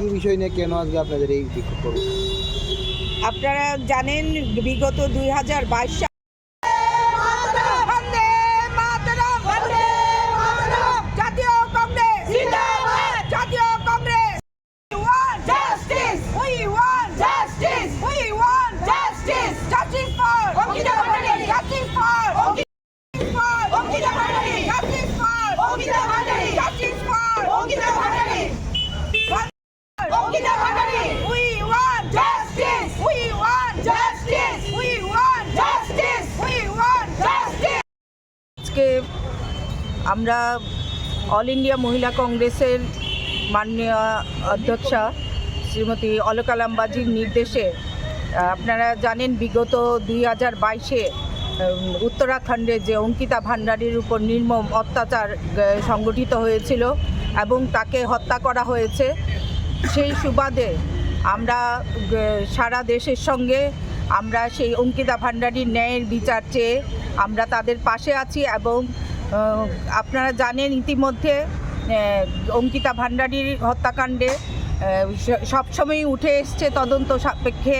কি বিষয় নিয়ে কেন আজকে আপনাদের এই বিক্ষোভ করবেন? আপনারা জানেন বিগত 2022 সালে জাতীয় কংগ্রেস জিন্দাবাদ, জাতীয় Congress justice, we want justice, we want justice, justice for Ankita Bhandari, justice for Ankita Bhandari, justice for Ankita Bhandari, justice for Ankita Bhandari, Ankita Bhandari, we want justice, we want justice, we want justice, we want justice. আজকে আমরা all India মহিলা কংগ্রেসের মাননীয় অধ্যক্ষা শ্রীমতী অলকা লাম্বাজির নির্দেশে আপনারা জানেন বিগত 2022-এ উত্তরাখণ্ডে যে অঙ্কিতা ভান্ডারীর উপর নির্মম অত্যাচার সংগঠিত হয়েছিল এবং তাকে হত্যা করা হয়েছে। সেই সুবাদে আমরা সারা দেশের সঙ্গে আমরা সেই অঙ্কিতা ভান্ডারীর ন্যায়ের বিচার চেয়ে আমরা তাদের পাশে আছি এবং আপনারা জানেন ইতিমধ্যে অঙ্কিতা ভান্ডারীর হত্যাকাণ্ডে সবসময়ই উঠে এসছে তদন্ত সাপেক্ষে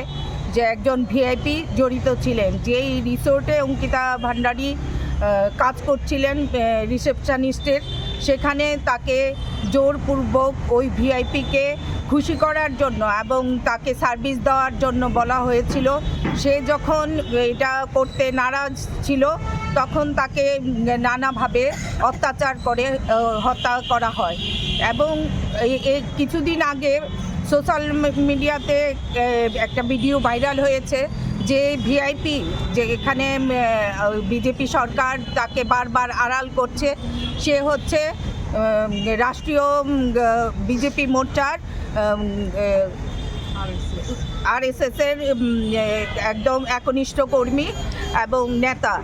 যে একজন ভিআইপি জড়িত ছিলেন, যেই রিসোর্টে অঙ্কিতা ভান্ডারী কাজ করছিলেন রিসেপশনিস্টের, সেখানে তাকে জোরপূর্বক ওই ভিআইপিকে খুশি করার জন্য এবং তাকে সার্ভিস দেওয়ার জন্য বলা হয়েছিল। সে যখন এটা করতে নারাজ ছিল তখন তাকে নানাভাবে অত্যাচার করে হত্যা করা হয় এবং কিছুদিন আগে সোশ্যাল মিডিয়াতে একটা ভিডিও ভাইরাল হয়েছে যে ভিআইপি, যে এখানে বিজেপি সরকার তাকে বারবার আড়াল করছে, সে হচ্ছে রাষ্ট্রীয় বিজেপি মোর্চার আরএসএসের একদম একনিষ্ঠ কর্মী এবং নেতা।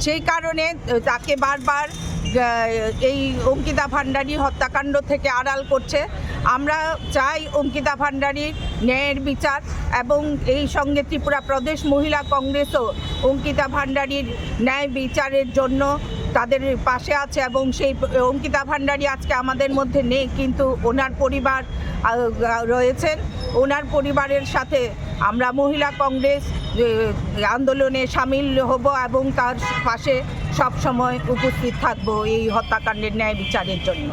সেই কারণে তাকে বারবার এই অঙ্কিতা ভান্ডারী হত্যাকাণ্ড থেকে আড়াল করছে। আমরা চাই অঙ্কিতা ভান্ডারীর ন্যায়ের বিচার এবং এই সঙ্গে ত্রিপুরা প্রদেশ মহিলা কংগ্রেসও অঙ্কিতা ভান্ডারীর ন্যায় বিচারের জন্য তাদের পাশে আছে এবং সেই অঙ্কিতা ভান্ডারী আজকে আমাদের মধ্যে নেই, কিন্তু ওনার পরিবার রয়েছেন। ওনার পরিবারের সাথে আমরা মহিলা কংগ্রেস আন্দোলনে সামিল হব এবং তার পাশে সবসময় উপস্থিত থাকব এই হত্যাকাণ্ডের ন্যায় বিচারের জন্য।